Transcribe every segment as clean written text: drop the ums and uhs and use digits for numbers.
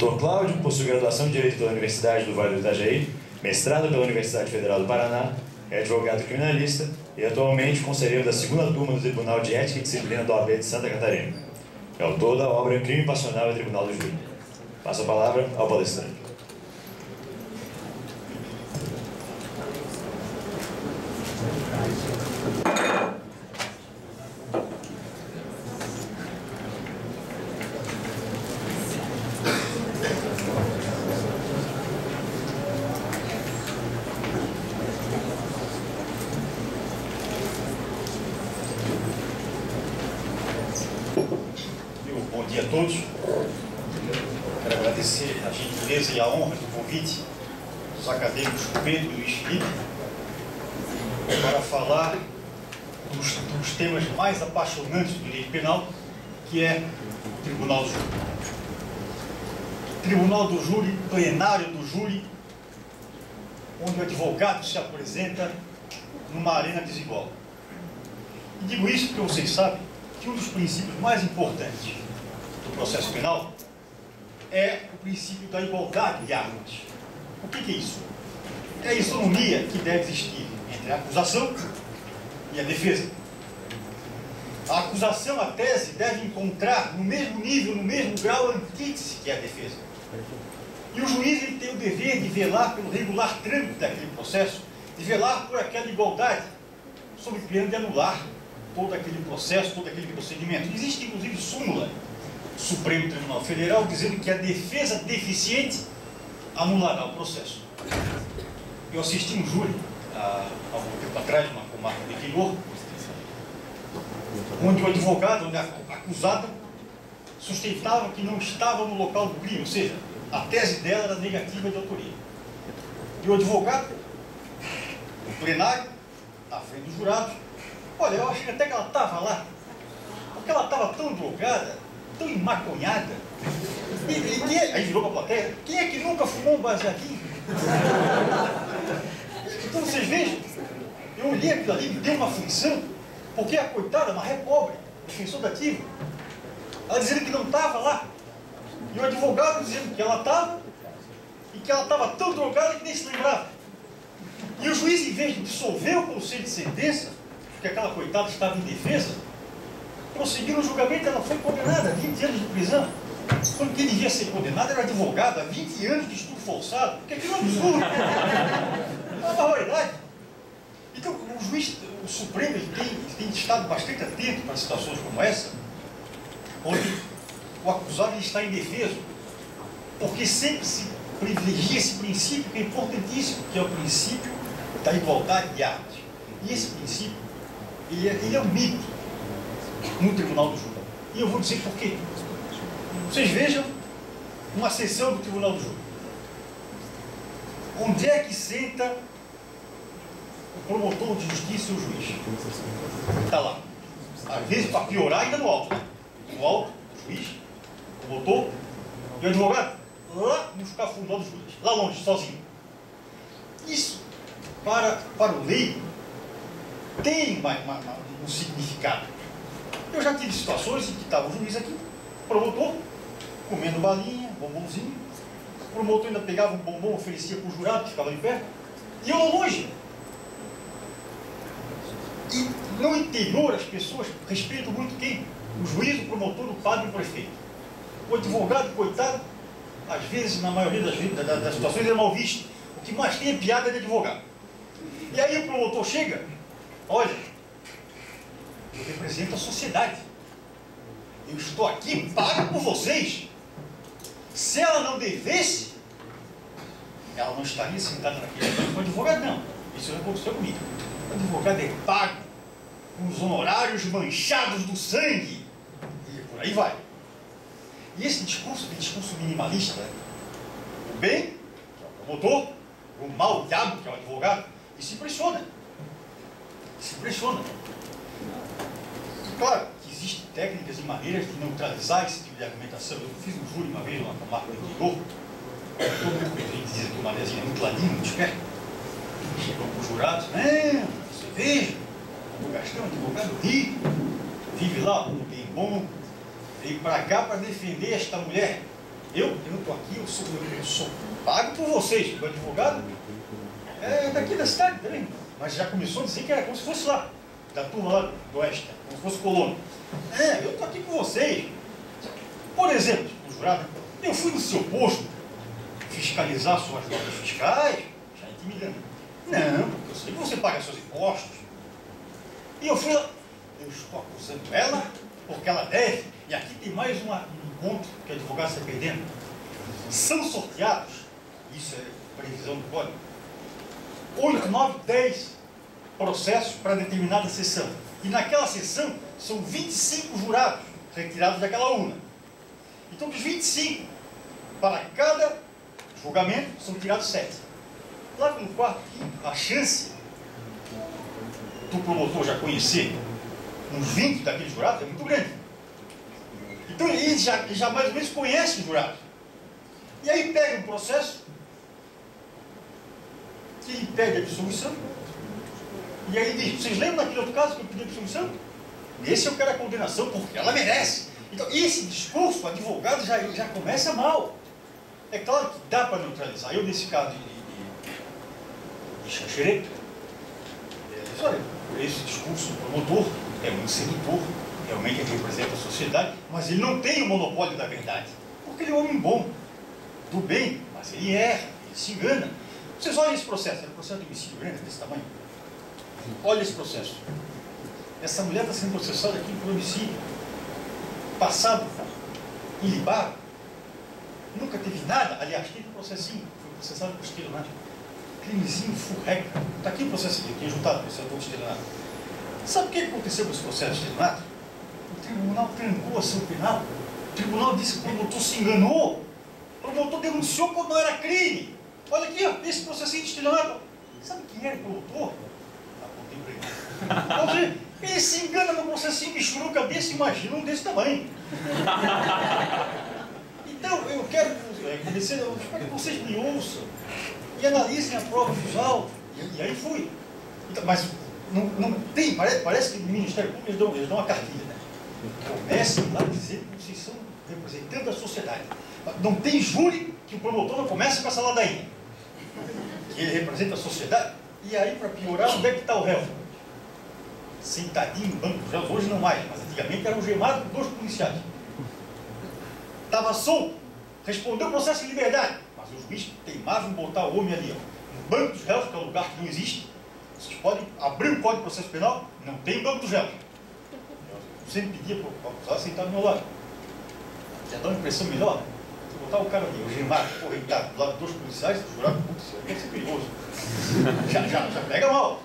Dr. Cláudio possui graduação em Direito pela Universidade do Vale do Itajaí, mestrado pela Universidade Federal do Paraná, é advogado criminalista e atualmente conselheiro da segunda turma do Tribunal de Ética e Disciplina da OAB de Santa Catarina. É autor da obra Crime Passional e Tribunal do Júri. Passo a palavra ao palestrante. Bom dia a todos. Quero agradecer a gentileza e a honra do convite dos acadêmicos Pedro e Luiz Felipe para falar dos temas mais apaixonantes do direito penal, que é o Tribunal do Júri. Tribunal do Júri, plenário do júri, onde o advogado se apresenta numa arena desigual. E digo isso porque vocês sabem que um dos princípios mais importantes do processo penal é o princípio da igualdade de armas. O que é isso? É a isonomia que deve existir entre a acusação e a defesa. A acusação, a tese, deve encontrar no mesmo nível, no mesmo grau, a antítese que é a defesa. E o juiz ele tem o dever de velar pelo regular trâmite daquele processo, de velar por aquela igualdade, sob pena de anular todo aquele processo, todo aquele procedimento. Existe, inclusive, súmula do Supremo Tribunal Federal dizendo que a defesa deficiente anulará o processo. Eu assisti um júri há algum tempo atrás, numa comarca de interior, onde o advogado, onde a acusada, sustentava que não estava no local do crime, ou seja, a tese dela era negativa de autoria. E o advogado, no plenário, à frente dos jurados, olha, eu achei até que ela estava lá, porque ela estava tão drogada, tão emaconhada. Aí virou para a plateia: quem é que nunca fumou um baseadinho? Então vocês vejam, eu olhei aquilo ali, me deu uma aflição, porque a coitada, uma ré pobre, defensor dativo, ela dizendo que não estava lá, e o advogado dizendo que ela estava, e que ela estava tão drogada que nem se lembrava. E o juiz, em vez de dissolver o conselho de sentença, porque aquela coitada estava em defesa, prosseguiu no julgamento, ela foi condenada a 20 anos de prisão. Quando quem devia ser condenado era o advogado, a 20 anos de estudo forçado, porque aquilo é um absurdo. É uma barbaridade. Então, o juiz, o Supremo, ele tem estado bastante atento para situações como essa, onde o acusado está indefeso, porque sempre se privilegia esse princípio que é importantíssimo, que é o princípio da igualdade de armas. E esse princípio, ele é um mito no Tribunal do Júri. E eu vou dizer por quê. Vocês vejam uma sessão do Tribunal do Júri. Onde é que senta o promotor de justiça e o juiz? Está lá. Às vezes, para piorar, ainda no alto. Né? No alto, o juiz, o promotor e o advogado, lá no escafundó do juiz. Lá longe, sozinho. Isso, para o leigo, tem um significado. Eu já tive situações em que estava o juiz aqui, o promotor, comendo balinha, bombonzinho, o promotor ainda pegava um bombom, oferecia para o jurado que ficava ali perto, e eu lá longe. E no interior as pessoas respeitam muito quem? O juiz, o promotor, o padre e o prefeito. O advogado, coitado, às vezes, na maioria das situações, é mal visto. O que mais tem é piada de advogado. E aí o promotor chega: olha, eu represento a sociedade. Eu estou aqui, pago por vocês. Se ela não devesse, ela não estaria sentada naquele banco. O advogado não. Isso aconteceu comigo. O advogado é pago com os honorários manchados do sangue. E por aí vai. E esse discurso minimalista, o bem, que é o promotor, o mal, o diabo, que é o advogado, e se impressiona. Se impressiona. E claro que existem técnicas e maneiras de neutralizar esse tipo de argumentação. Eu fiz um júri uma vez numa comarca do interior. Todo mundo que a gente diz que o Manezinho é muito ladinho, muito esperto. Chegou para os jurados: não, você veja, o Gastão, advogado rico, vive lá, bem bom, veio para cá para defender esta mulher. eu estou aqui, eu sou pago por vocês, o advogado é daqui da cidade também, mas já começou a dizer que era como se fosse lá, da turma lá do Oeste, como se fosse colono. Eu estou aqui com vocês. Por exemplo, o jurado, eu fui no seu posto fiscalizar suas notas fiscais, já intimidando. Não, porque eu sei que você paga seus impostos. E eu fui lá, eu estou acusando ela porque ela deve. E aqui tem mais um ponto que o advogado está perdendo. São sorteados, isso é previsão do código, 8, 9, 10 processos para determinada sessão. E naquela sessão são 25 jurados retirados daquela urna. Então, dos 25, para cada julgamento, são tirados 7. Lá no quarto, a chance do promotor já conhecer uns 20 daqueles jurados é muito grande. Então, ele já mais ou menos conhece os jurados. E aí pega um processo que ele pede a dissolução. E aí diz, vocês lembram daquele outro caso que eu pedi a dissolução? Nesse eu quero a condenação porque ela merece. Então, esse discurso, o advogado já começa mal. É claro que dá para neutralizar. Eu, nesse caso de Xanxerê, olha, esse discurso do promotor é muito sedutor, realmente ele representa a sociedade, mas ele não tem o monopólio da verdade. Porque ele é um homem bom, do bem, mas ele erra, ele se engana. Vocês olhem esse processo, é um processo de homicídio grande, desse tamanho. Olha esse processo. Essa mulher está sendo processada aqui por homicídio. Passado, ilibado, nunca teve nada. Aliás, teve um processinho, foi processado por estelionato. Crimezinho furreca. Está aqui o processo aqui, juntado com esse autor de estelionato. Sabe o que aconteceu com esse processo de estelionato? O tribunal trancou a ação penal. O tribunal disse que o promotor se enganou. O promotor denunciou quando não era crime. Olha aqui, ó, esse processinho de estelionato. Sabe quem era o promotor? Ele se engana no processinho, michuruca desse, imagina um desse tamanho. Então, eu quero eu espero que vocês me ouçam e analisem a prova dos autos. E aí fui. Então, mas não tem, parece que no Ministério Público eles dão uma cartilha, né? Comecem lá a dizer que vocês são representantes da sociedade. Não tem júri que o promotor não comece com essa ladainha. Que ele representa a sociedade. E aí, para piorar, onde é que está o réu? Sentadinho no banco dos réus, hoje não mais, mas antigamente era algemado por 2 policiais. Estava solto, respondeu o processo de liberdade, mas os juízes teimavam em botar o homem ali, ó, no banco dos réus, que é um lugar que não existe. Vocês podem abrir o Código de Processo Penal, não tem banco dos réus. Eu sempre pedia para o acusado sentar do meu lado. Já dá uma impressão melhor, né? Botar o cara ali, algemado, correntado, do lado de 2 policiais, o jurado, putz, isso aqui é perigoso. já pega mal.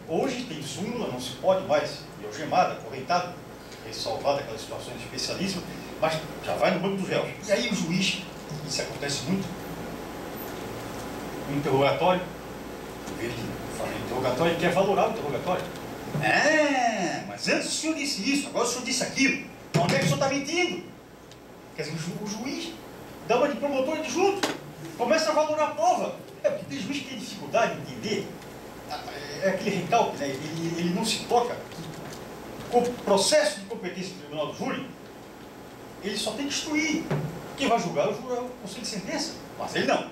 Hoje tem súmula, não se pode mais, algemada, correntada, ressalvada aquelas situações especialíssimas, mas já vai no banco dos réus. E aí o juiz, isso acontece muito, no interrogatório, ele fala interrogatório, ele quer valorar o interrogatório. Mas antes o senhor disse isso, agora o senhor disse aquilo, onde é que o senhor está mentindo? Quer dizer, o juiz dá uma de promotor e de junto, começa a valorar a prova. Porque tem juiz que tem dificuldade de entender. É aquele recalque, né? Ele não se toca. O processo de competência do Tribunal do Júri, ele só tem que instruir. Quem vai julgar é o Conselho de Sentença, mas ele não.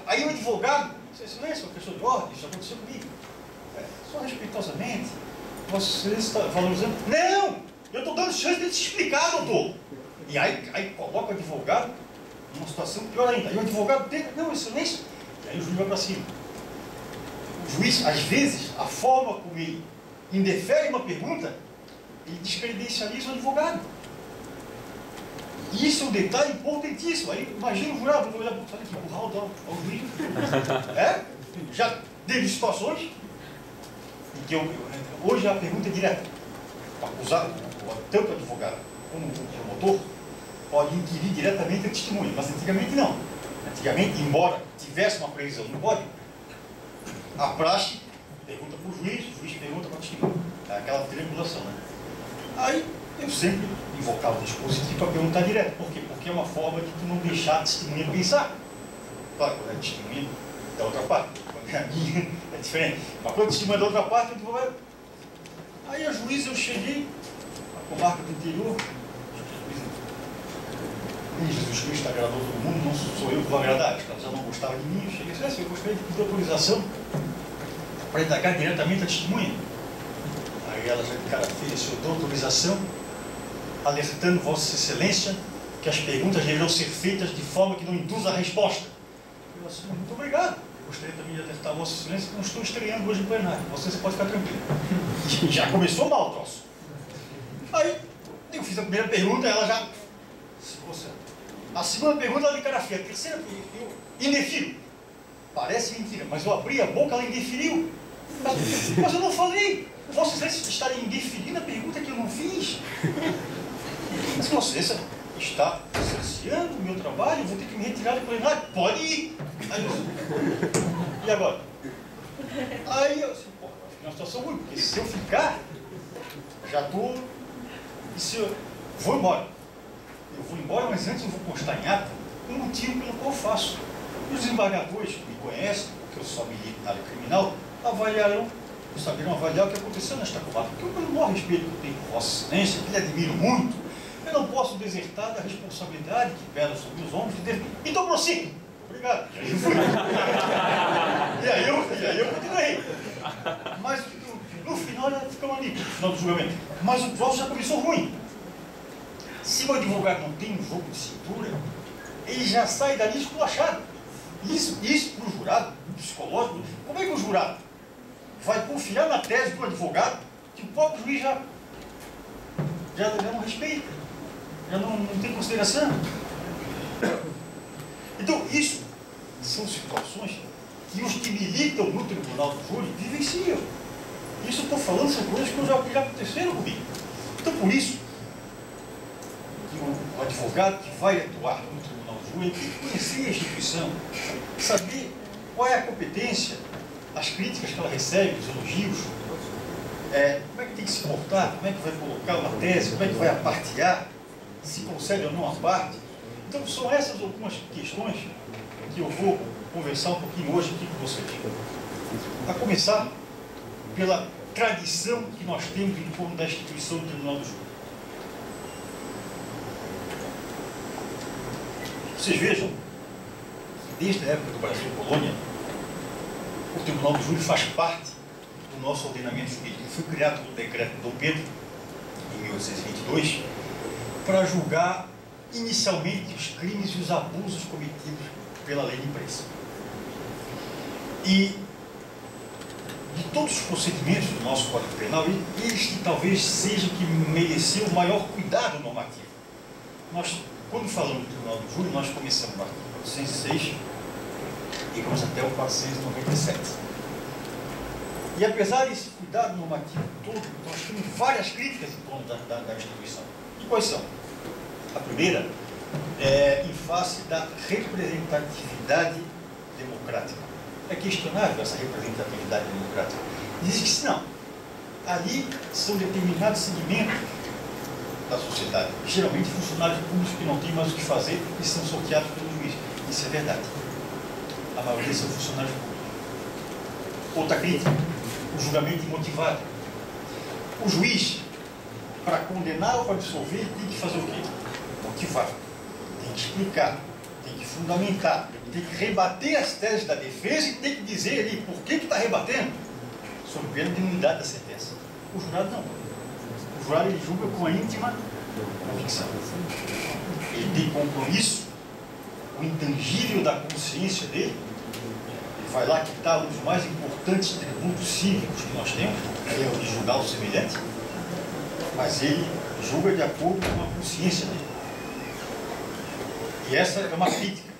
Aí o advogado, silêncio, uma questão de ordem, isso aconteceu comigo. Só respeitosamente, você está valorizando. Não! Eu estou dando chance de ele se explicar, doutor. E aí coloca o advogado numa situação pior ainda. Aí o advogado tenta, não, excelência. E aí o juiz vai para cima. O juiz, às vezes, a forma como ele indefere uma pergunta, ele descredencializa o advogado. E isso é um detalhe importantíssimo. Aí imagina o jurado, vou olhar para o que burral ao juiz. Já teve situações em que hoje a pergunta é direta. O acusado, tanto o advogado como o promotor, pode inquirir diretamente a testemunha, mas antigamente não. Antigamente, embora tivesse uma previsão no código, a praxe pergunta para o juiz pergunta para a testemunha. É aquela triangulação, né? Aí eu sempre invocava o dispositivo para perguntar direto. Por quê? Porque é uma forma de tu não deixar a testemunha pensar. Claro, quando é a testemunha da outra parte, quando é a minha, é diferente. Mas quando a testemunha é da outra parte, eu digo, aí a juíza eu cheguei, a comarca do interior, E Jesus Cristo agradou todo mundo, não sou eu que vou agradar. Ela já não gostava de mim, eu cheguei e disse assim, eu gostaria de pedir autorização para indagar diretamente a testemunha. Aí ela já de cara feia, disse, eu dou autorização, alertando Vossa Excelência que as perguntas deverão ser feitas de forma que não induza a resposta. Eu disse, muito obrigado. Gostaria também de alertar Vossa Excelência que não estou estreando hoje em plenário. Você pode ficar tranquilo. E já começou mal o troço. Aí eu fiz a primeira pergunta, ela já se concentra. A segunda pergunta, ela de cara feia. A terceira, eu indefiro. Parece mentira, mas eu abri a boca, ela indeferiu. Mas eu não falei. Vossa Excelência está indeferindo a pergunta que eu não fiz. Mas Vossa Excelência está cerceando o meu trabalho, eu vou ter que me retirar do plenário. Pode ir. Aí eu, e agora? Aí eu disse, pô, é uma situação ruim, porque se eu ficar, já estou... E se eu vou embora? Eu vou embora, mas antes eu vou constar em ata o motivo pelo qual eu faço. E os desembargadores que me conhecem, porque eu só milito na área criminal, avaliarão, saberão avaliar o que aconteceu nesta comarca. Porque eu, pelo maior respeito que eu tenho por Vossa Excelência, que lhe admiro muito, eu não posso desertar da responsabilidade que pesa sobre os ombros de Deus. Então prossiga. Obrigado. E aí eu fui. e aí eu continuei. Mas no final ela ficou ali, no final do julgamento. Mas o troço já começou ruim. Se o advogado não tem um jogo de cintura, ele já sai dali esculachado. Isso para o jurado, psicológico, como é que o jurado vai confiar na tese do advogado que o próprio juiz já não respeita, já não tem consideração? Então, isso são situações que os que militam no tribunal do júri vivenciam. Isso eu estou falando, são coisas que já aconteceram comigo. Então, por isso, que o advogado que vai atuar no tribunal do júri tem que conhecer a instituição, saber qual é a competência, as críticas que ela recebe, os elogios, como é que tem que se portar, como é que vai colocar uma tese, como é que vai apartear, se concede ou não a parte. Então, são essas algumas questões que eu vou conversar um pouquinho hoje aqui com vocês. A começar pela tradição que nós temos em torno da instituição do Tribunal do Júri. Vocês vejam, desde a época do Brasil-Colônia, o Tribunal do Júri faz parte do nosso ordenamento jurídico. Foi criado pelo decreto de Dom Pedro, em 1822, para julgar inicialmente os crimes e os abusos cometidos pela lei de imprensa. E de todos os procedimentos do nosso Código Penal, este talvez seja o que mereceu o maior cuidado normativo. Nós, quando falamos do Tribunal do Júri, nós começamos no artigo 406 e vamos até o 497. E apesar desse cuidado normativo todo, nós temos várias críticas em torno da instituição. E quais são? A primeira é em face da representatividade democrática. É questionável essa representatividade democrática. Diz que se não, ali são determinados segmentos da sociedade, geralmente funcionários públicos que não têm mais o que fazer e são sorteados pelo juiz. Isso é verdade. A maioria são funcionários públicos. Outra crítica, o julgamento imotivado. O juiz, para condenar ou para absolver, tem que fazer o quê? Motivar. Tem que explicar, tem que fundamentar, tem que rebater as teses da defesa e tem que dizer ali por que está rebatendo, sob pena de nulidade da sentença. O jurado não. O jurado ele julga com a íntima convicção. Ele tem compromisso, o intangível da consciência dele. Ele vai lá quitar um dos mais importantes tributos cívicos que nós temos, que é o de julgar o semelhante, mas ele julga de acordo com a consciência dele. E essa é uma crítica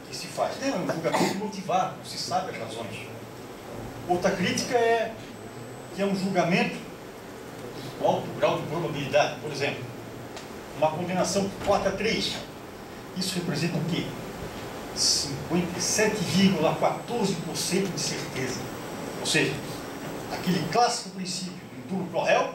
que se faz. É um julgamento motivado, não se sabe as razões. Outra crítica é que é um julgamento com alto grau de probabilidade. Por exemplo, uma condenação por 4-3. Isso representa o quê? 57,14% de certeza. Ou seja, aquele clássico princípio do indulto pro réu,